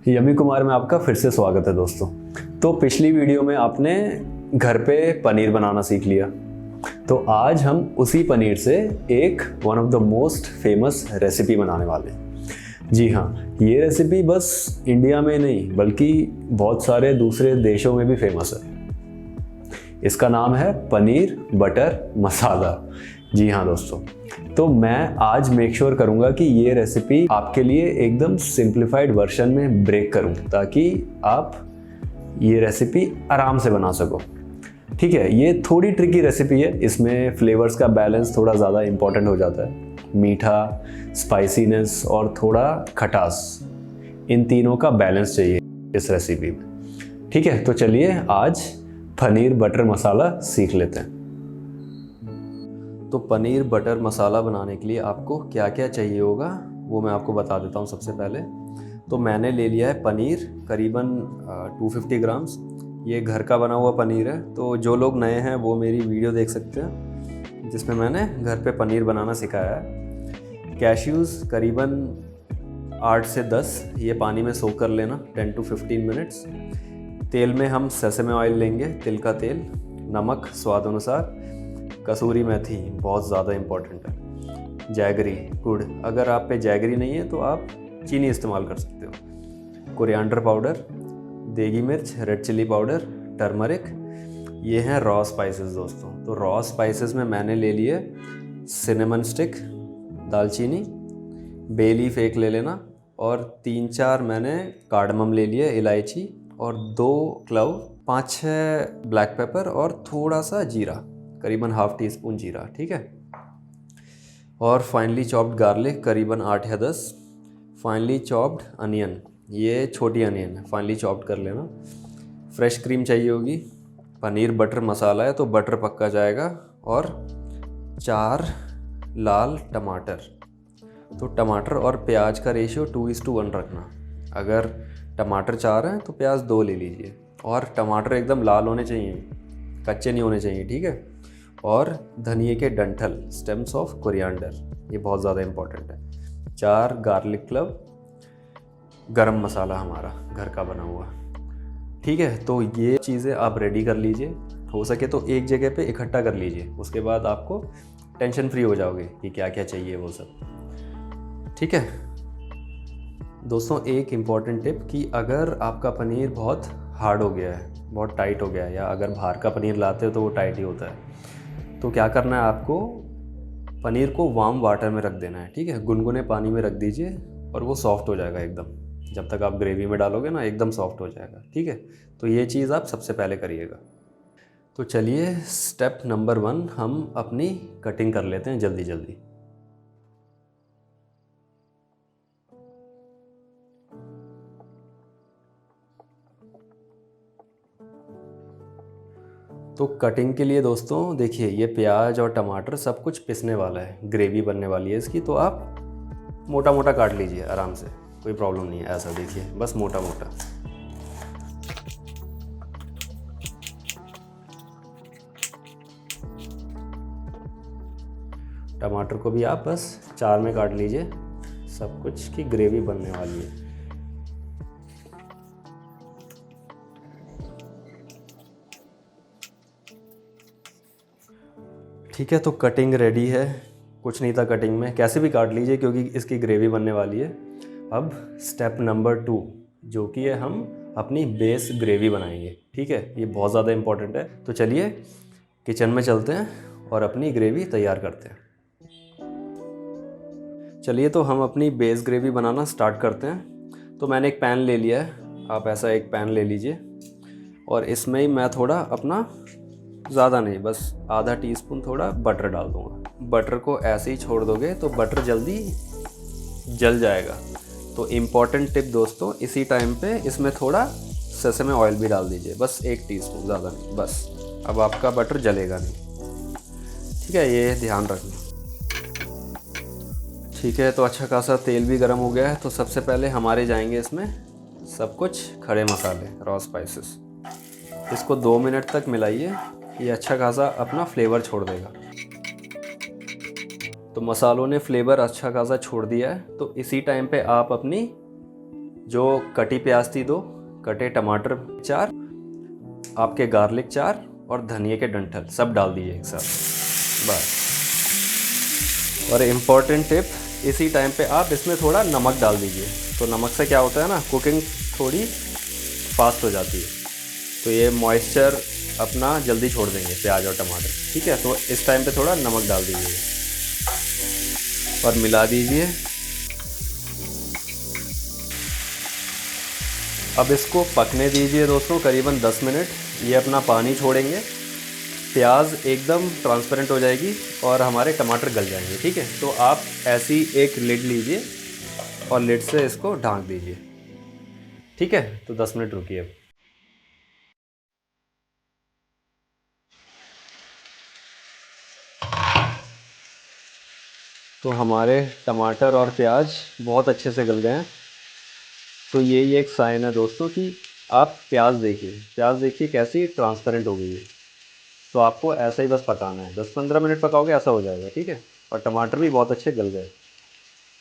Yummy Kumar में आपका फिर से स्वागत है दोस्तों। तो पिछली वीडियो में आपने घर पे पनीर बनाना सीख लिया, तो आज हम उसी पनीर से एक one of the most famous recipe बनाने वाले हैं। जी हाँ, ये रेसिपी बस इंडिया में नहीं बल्कि बहुत सारे दूसरे देशों में भी फेमस है। इसका नाम है पनीर बटर मसाला। जी हाँ दोस्तों, तो मैं आज मेक श्योर करूँगा कि ये रेसिपी आपके लिए एकदम सिंप्लीफाइड वर्जन में ब्रेक करूँ, ताकि आप ये रेसिपी आराम से बना सको। ठीक है, ये थोड़ी ट्रिकी रेसिपी है, इसमें फ्लेवर्स का बैलेंस थोड़ा ज़्यादा इम्पॉर्टेंट हो जाता है। मीठा, स्पाइसीनेस और थोड़ा खटास, इन तीनों का बैलेंस चाहिए इस रेसिपी में। ठीक है, तो चलिए आज पनीर बटर मसाला सीख लेते हैं। तो पनीर बटर मसाला बनाने के लिए आपको क्या क्या चाहिए होगा वो मैं आपको बता देता हूँ। सबसे पहले तो मैंने ले लिया है पनीर करीबन 250 ग्राम्स। ये घर का बना हुआ पनीर है, तो जो लोग नए हैं वो मेरी वीडियो देख सकते हैं जिसमें मैंने घर पे पनीर बनाना सिखाया है। कैश्यूज़ करीबन 8 से 10 ये पानी में सोक कर लेना 10 to 15 मिनट्स। तेल में हम सेसमे ऑयल लेंगे, तिल का तेल, नमक स्वाद अनुसार, कसूरी मेथी बहुत ज़्यादा इम्पॉर्टेंट है, जैगरी, गुड़, अगर आप पे जैगरी नहीं है तो आप चीनी इस्तेमाल कर सकते हो, कोरिएंडर पाउडर, देगी मिर्च, रेड चिली पाउडर, टर्मरिक। ये हैं रॉ स्पाइसेस दोस्तों। तो रॉ स्पाइसेस में मैंने ले लिए सिनेमन स्टिक, दालचीनी, बे लीफ एक ले लेना, और 3-4 मैंने कार्डमम ले लिए, इलायची, और 2 क्लव, 5-6 ब्लैक पेपर और थोड़ा सा जीरा, करीबन ½ टीस्पून जीरा। ठीक है, और फाइनली चॉप्ड गार्लिक करीबन 8 या 10, फाइनली चॉप्ड अनियन, ये छोटी अनियन है, फाइनली चॉप्ड कर लेना। फ्रेश क्रीम चाहिए होगी। पनीर बटर मसाला है तो बटर पक्का जाएगा। और 4 लाल टमाटर। तो टमाटर और प्याज का रेशियो 2:1 रखना। अगर टमाटर 4 हैं तो प्याज 2 ले लीजिए, और टमाटर एकदम लाल होने चाहिए, कच्चे नहीं होने चाहिए। ठीक है, और धनिए के डंठल, स्टेम्स ऑफ कोरिएंडर, ये बहुत ज़्यादा इम्पॉर्टेंट है। 4 गार्लिक क्लव, गरम मसाला हमारा घर का बना हुआ। ठीक है, तो ये चीज़ें आप रेडी कर लीजिए, हो सके तो एक जगह पे इकट्ठा कर लीजिए, उसके बाद आपको टेंशन फ्री हो जाओगे कि क्या क्या चाहिए वो सब। ठीक है दोस्तों, एक इम्पॉर्टेंट टिप कि अगर आपका पनीर बहुत हार्ड हो गया है, बहुत टाइट हो गया है, या अगर बाहर का पनीर लाते हो तो वो टाइट ही होता है, तो क्या करना है, आपको पनीर को वार्म वाटर में रख देना है। ठीक है, गुनगुने पानी में रख दीजिए और वो सॉफ्ट हो जाएगा एकदम। जब तक आप ग्रेवी में डालोगे ना, एकदम सॉफ्ट हो जाएगा। ठीक है, तो ये चीज़ आप सबसे पहले करिएगा। तो चलिए स्टेप नंबर 1 हम अपनी कटिंग कर लेते हैं जल्दी जल्दी। तो कटिंग के लिए दोस्तों देखिए, ये प्याज और टमाटर सब कुछ पिसने वाला है, ग्रेवी बनने वाली है इसकी, तो आप मोटा मोटा काट लीजिए आराम से, कोई प्रॉब्लम नहीं है। ऐसा देखिए, बस मोटा मोटा। टमाटर को भी आप बस 4 में काट लीजिए, सब कुछ की ग्रेवी बनने वाली है। ठीक है, तो कटिंग रेडी है, कुछ नहीं था कटिंग में, कैसे भी काट लीजिए क्योंकि इसकी ग्रेवी बनने वाली है। अब स्टेप नंबर 2 जो कि है हम अपनी बेस ग्रेवी बनाएंगे। ठीक है, ये बहुत ज़्यादा इम्पॉर्टेंट है। तो चलिए किचन में चलते हैं और अपनी ग्रेवी तैयार करते हैं। चलिए तो हम अपनी बेस ग्रेवी बनाना स्टार्ट करते हैं। तो मैंने एक पैन ले लिया है, आप ऐसा एक पैन ले लीजिए, और इसमें ही मैं थोड़ा अपना, ज़्यादा नहीं, बस ½ टीस्पून थोड़ा बटर डाल दूँगा। बटर को ऐसे ही छोड़ दोगे तो बटर जल्दी जल जाएगा। तो इम्पॉर्टेंट टिप दोस्तों, इसी टाइम पे इसमें थोड़ा सेसमे ऑयल भी डाल दीजिए, बस 1 टीस्पून, ज़्यादा नहीं, बस। अब आपका बटर जलेगा नहीं। ठीक है, ये ध्यान रखना। ठीक है, तो अच्छा खासा तेल भी गर्म हो गया है। तो सबसे पहले हमारे जाएंगे इसमें सब कुछ खड़े मसाले, रॉ स्पाइसेस। इसको 2 मिनट तक मिलाइए, ये अच्छा खासा अपना फ्लेवर छोड़ देगा। तो मसालों ने फ्लेवर अच्छा खासा छोड़ दिया है, तो इसी टाइम पे आप अपनी जो कटी प्याज थी 2, कटे टमाटर 4, आपके गार्लिक 4 और धनिया के डंठल सब डाल दीजिए एक साथ बस। और इम्पॉर्टेंट टिप, इसी टाइम पे आप इसमें थोड़ा नमक डाल दीजिए। तो नमक से क्या होता है ना, कुकिंग थोड़ी फास्ट हो जाती है, तो ये मॉइस्चर अपना जल्दी छोड़ देंगे प्याज और टमाटर। ठीक है, तो इस टाइम पे थोड़ा नमक डाल दीजिए और मिला दीजिए। अब इसको पकने दीजिए दोस्तों करीबन 10 मिनट। ये अपना पानी छोड़ेंगे, प्याज एकदम ट्रांसपेरेंट हो जाएगी और हमारे टमाटर गल जाएंगे। ठीक है, तो आप ऐसी एक लिड लीजिए और लिड से इसको ढाँक दीजिए। ठीक है, तो 10 मिनट रुकिए अब। तो हमारे टमाटर और प्याज बहुत अच्छे से गल गए हैं। तो यही एक साइन है दोस्तों कि आप प्याज देखिए कैसी ट्रांसपेरेंट हो गई है। तो आपको ऐसा ही बस पकाना है, 10-15 मिनट पकाओगे ऐसा हो जाएगा। ठीक है, और टमाटर भी बहुत अच्छे गल गए।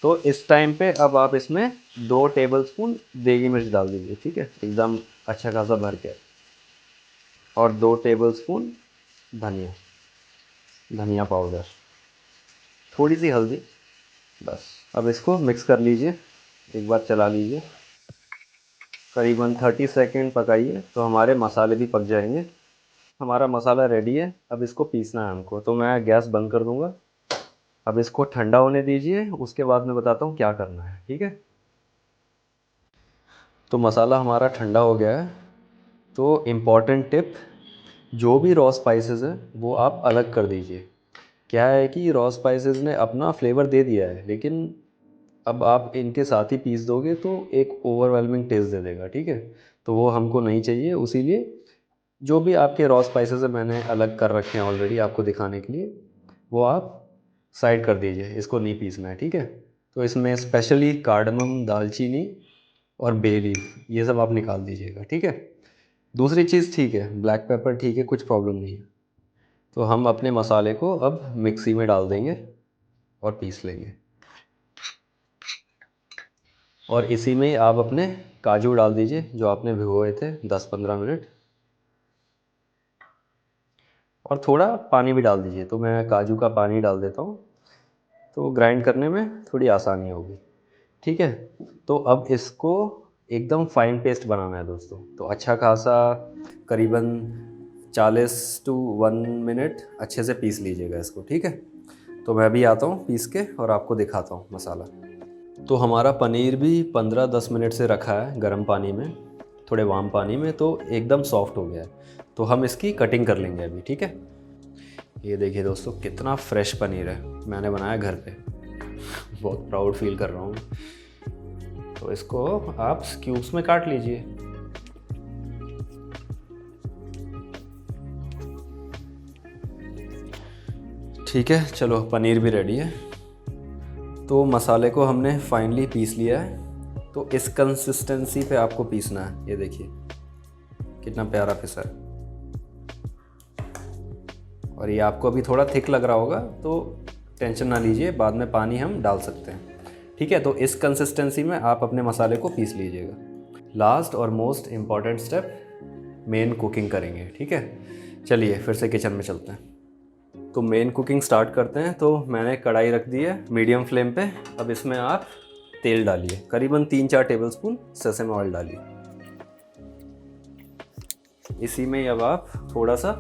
तो इस टाइम पे अब आप इसमें 2 टेबलस्पून देगी मिर्च डाल दीजिए। ठीक है, एकदम अच्छा खासा भर के। और 2 टेबलस्पून धनिया धनिया पाउडर, थोड़ी सी हल्दी बस। अब इसको मिक्स कर लीजिए, एक बार चला लीजिए, करीबन 30 सेकंड पकाइए तो हमारे मसाले भी पक जाएंगे। हमारा मसाला रेडी है, अब इसको पीसना है हमको। तो मैं गैस बंद कर दूंगा। अब इसको ठंडा होने दीजिए, उसके बाद मैं बताता हूँ क्या करना है। ठीक है, तो मसाला हमारा ठंडा हो गया है। तो इम्पॉर्टेंट टिप, जो भी रॉ स्पाइसेस है वो आप अलग कर दीजिए। क्या है कि रॉ स्पाइसेस ने अपना फ्लेवर दे दिया है, लेकिन अब आप इनके साथ ही पीस दोगे तो एक ओवरवेलमिंग टेस्ट दे देगा। ठीक है, तो वो हमको नहीं चाहिए। इसीलिए जो भी आपके रॉ स्पाइसेस है मैंने अलग कर रखे हैं ऑलरेडी आपको दिखाने के लिए, वो आप साइड कर दीजिए, इसको नहीं पीसना है। ठीक है, तो इसमें स्पेशली कार्डमम, दालचीनी और बे लीफ ये सब आप निकाल दीजिएगा। ठीक है, दूसरी चीज़ ठीक है, ब्लैक पेपर ठीक है, कुछ प्रॉब्लम नहीं है। तो हम अपने मसाले को अब मिक्सी में डाल देंगे और पीस लेंगे। और इसी में आप अपने काजू डाल दीजिए जो आपने भिगोए थे 10-15 मिनट, और थोड़ा पानी भी डाल दीजिए। तो मैं काजू का पानी डाल देता हूँ, तो ग्राइंड करने में थोड़ी आसानी होगी। ठीक है, तो अब इसको एकदम फाइन पेस्ट बनाना है दोस्तों। तो अच्छा खासा करीबन 40 टू 1 मिनट अच्छे से पीस लीजिएगा इसको। ठीक है, तो मैं भी आता हूँ पीस के और आपको दिखाता हूँ मसाला। तो हमारा पनीर भी 15-10 मिनट से रखा है गर्म पानी में, थोड़े वार्म पानी में, तो एकदम सॉफ्ट हो गया है। तो हम इसकी कटिंग कर लेंगे अभी। ठीक है, ये देखिए दोस्तों कितना फ्रेश पनीर है, मैंने बनाया घर पे। बहुत प्राउड फील कर रहा हूँ। तो इसको आप क्यूब्स में काट लीजिए। ठीक है, चलो पनीर भी रेडी है। तो मसाले को हमने फाइनली पीस लिया है। तो इस कंसिस्टेंसी पे आपको पीसना है। ये देखिए कितना प्यारा पिसा है। और ये आपको अभी थोड़ा थिक लग रहा होगा तो टेंशन ना लीजिए, बाद में पानी हम डाल सकते हैं। ठीक है, तो इस कंसिस्टेंसी में आप अपने मसाले को पीस लीजिएगा। लास्ट और most important step, main cooking करेंगे। ठीक है, चलिए फिर से किचन में चलते हैं। तो मेन कुकिंग स्टार्ट करते हैं। तो मैंने कढ़ाई रख दी है मीडियम फ्लेम पे। अब इसमें आप तेल डालिए, करीबन 3-4 टेबलस्पून सेसम ऑयल डालिए। इसी में अब आप थोड़ा सा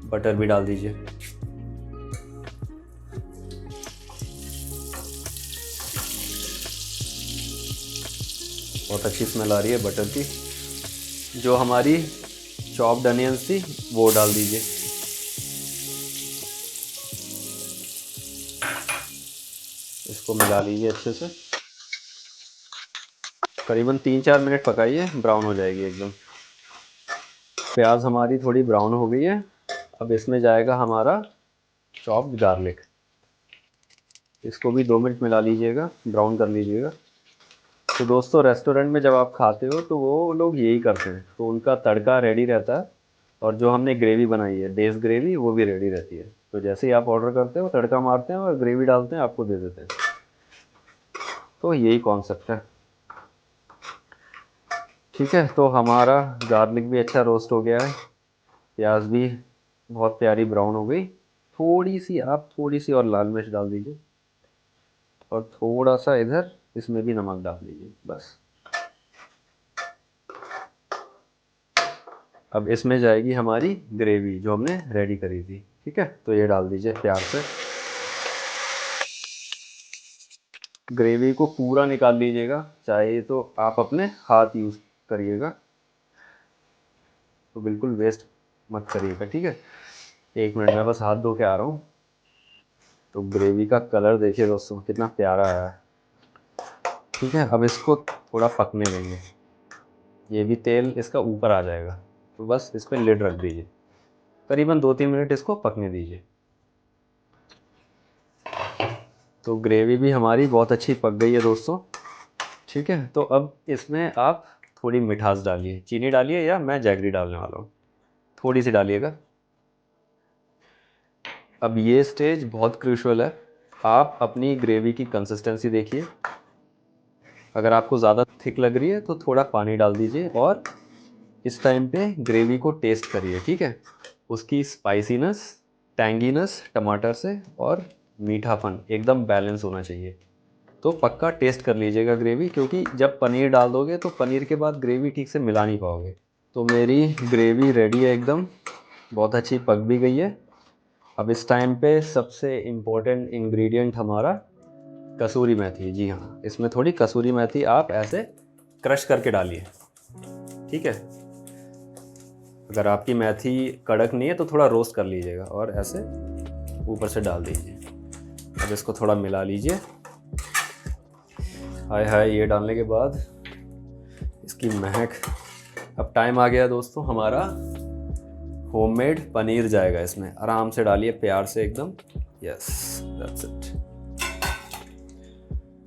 बटर भी डाल दीजिए। बहुत अच्छी स्मेल आ रही है बटर की। जो हमारी चॉप्ड अनियंस थी वो डाल दीजिए। इसको मिला लीजिए अच्छे से, करीबन 3-4 मिनट पकाइए, ब्राउन हो जाएगी एकदम। प्याज हमारी थोड़ी ब्राउन हो गई है। अब इसमें जाएगा हमारा चॉप्ड गार्लिक। इसको भी 2 मिनट मिला लीजिएगा, ब्राउन कर लीजिएगा। तो दोस्तों रेस्टोरेंट में जब आप खाते हो तो वो लोग यही करते हैं, तो उनका तड़का रेडी रहता है और जो हमने ग्रेवी बनाई है डेज़ ग्रेवी वो भी रेडी रहती है। तो जैसे ही आप ऑर्डर करते हो तड़का मारते हैं और ग्रेवी डालते हैं, आपको दे देते हैं। तो यही कॉन्सेप्ट है। ठीक है, तो हमारा गार्लिक भी अच्छा रोस्ट हो गया है, प्याज भी बहुत प्यारी ब्राउन हो गई। थोड़ी सी और लाल मिर्च डाल दीजिए, और थोड़ा सा इधर इसमें भी नमक डाल दीजिए बस। अब इसमें जाएगी हमारी ग्रेवी जो हमने रेडी करी थी। ठीक है, तो ये डाल दीजिए प्यार से। ग्रेवी को पूरा निकाल लीजिएगा, चाहे तो आप अपने हाथ यूज़ करिएगा, तो बिल्कुल वेस्ट मत करिएगा। ठीक है, 1 मिनट में बस हाथ धो के आ रहा हूँ। तो ग्रेवी का कलर देखिए दोस्तों कितना प्यारा आया है। ठीक है, अब इसको थोड़ा पकने देंगे, ये भी तेल इसका ऊपर आ जाएगा। तो बस इस पर लिड रख दीजिए, करीबन 2-3 मिनट इसको पकने दीजिए। तो ग्रेवी भी हमारी बहुत अच्छी पक गई है दोस्तों। ठीक है, तो अब इसमें आप थोड़ी मिठास डालिए, चीनी डालिए या मैं जैगरी डालने वाला हूँ, थोड़ी सी डालिएगा। अब ये स्टेज बहुत क्रूशियल है, आप अपनी ग्रेवी की कंसिस्टेंसी देखिए। अगर आपको ज़्यादा थिक लग रही है तो थोड़ा पानी डाल दीजिए, और इस टाइम पे ग्रेवी को टेस्ट करिए। ठीक है, उसकी स्पाइसीनेस, टैंगीनेस टमाटर से, और मीठापन एकदम बैलेंस होना चाहिए। तो पक्का टेस्ट कर लीजिएगा ग्रेवी, क्योंकि जब पनीर डाल दोगे तो पनीर के बाद ग्रेवी ठीक से मिला नहीं पाओगे। तो मेरी ग्रेवी रेडी है एकदम, बहुत अच्छी पक भी गई है। अब इस टाइम पे सबसे इम्पोर्टेंट इंग्रेडिएंट हमारा कसूरी मेथी। जी हाँ, इसमें थोड़ी कसूरी मेथी आप ऐसे क्रश करके डालिए। ठीक है, अगर आपकी मेथी कड़क नहीं है तो थोड़ा रोस्ट कर लीजिएगा, और ऐसे ऊपर से डाल दीजिए। अब इसको थोड़ा मिला लीजिए। हाय हाय, ये डालने के बाद इसकी महक। अब टाइम आ गया दोस्तों, हमारा होममेड पनीर जाएगा इसमें। आराम से डालिए, प्यार से एकदम। Yes, that's it.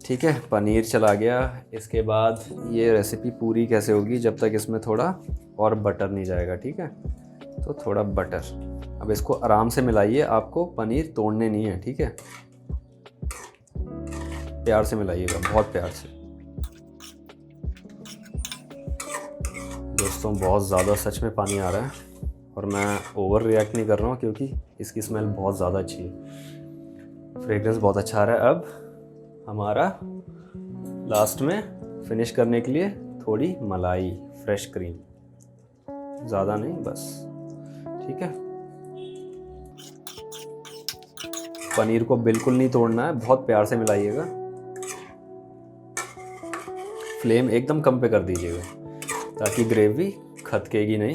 ठीक है, पनीर चला गया। इसके बाद ये रेसिपी पूरी कैसे होगी जब तक इसमें थोड़ा और बटर नहीं जाएगा। ठीक है, तो थोड़ा बटर। अब इसको आराम से मिलाइए, आपको पनीर तोड़ने नहीं है। ठीक है, प्यार से मिलाइएगा, बहुत प्यार से। दोस्तों बहुत ज़्यादा सच में पानी आ रहा है, और मैं ओवर रिएक्ट नहीं कर रहा हूँ, क्योंकि इसकी स्मेल बहुत ज़्यादा अच्छी है, फ्रेग्रेंस बहुत अच्छा आ रहा है। अब हमारा लास्ट में फिनिश करने के लिए थोड़ी मलाई, फ्रेश क्रीम, ज़्यादा नहीं बस। ठीक है, पनीर को बिल्कुल नहीं तोड़ना है, बहुत प्यार से मिलाइएगा। फ्लेम एकदम कम पे कर दीजिएगा, ताकि ग्रेवी खदकेगी नहीं।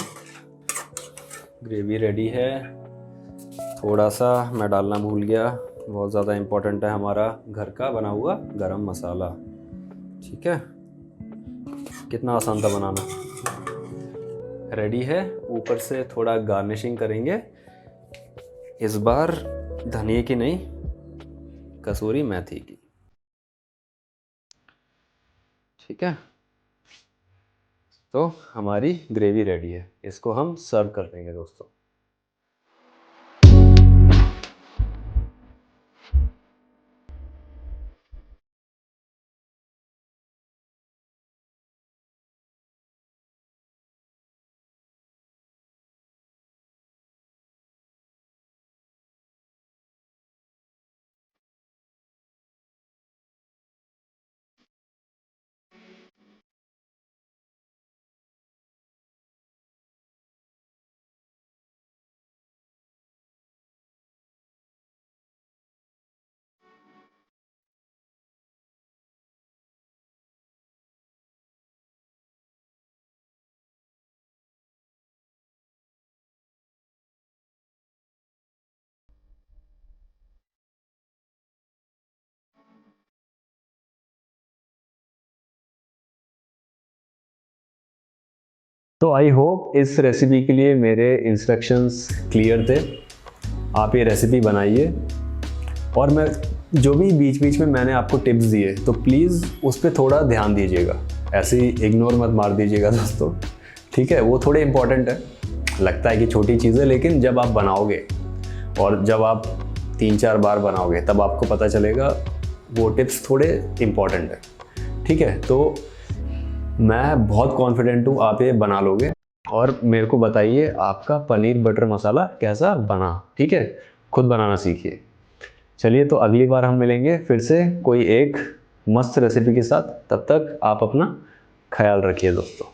ग्रेवी रेडी है। थोड़ा सा मैं डालना भूल गया, बहुत ज़्यादा इम्पोर्टेंट है, हमारा घर का बना हुआ गरम मसाला। ठीक है, कितना आसान था बनाना। रेडी है। ऊपर से थोड़ा गार्निशिंग करेंगे, इस बार धनिया की नहीं, कसूरी मेथी की। ठीक है, तो हमारी ग्रेवी रेडी है, इसको हम सर्व कर देंगे दोस्तों। तो आई होप इस रेसिपी के लिए मेरे इंस्ट्रक्शंस क्लियर थे। आप ये रेसिपी बनाइए, और मैं जो भी बीच बीच में मैंने आपको टिप्स दिए, तो प्लीज़ उस पर थोड़ा ध्यान दीजिएगा, ऐसे ही इग्नोर मत मार दीजिएगा दोस्तों। ठीक है, वो थोड़े इंपॉर्टेंट है, लगता है कि छोटी चीज़ है, लेकिन जब आप बनाओगे और जब आप 3-4 बार बनाओगे तब आपको पता चलेगा वो टिप्स थोड़े इम्पॉर्टेंट है। ठीक है, तो मैं बहुत कॉन्फिडेंट हूँ आप ये बना लोगे। और मेरे को बताइए आपका पनीर बटर मसाला कैसा बना, ठीक है? खुद बनाना सीखिए। चलिए, तो अगली बार हम मिलेंगे फिर से कोई एक मस्त रेसिपी के साथ। तब तक आप अपना ख्याल रखिए दोस्तों।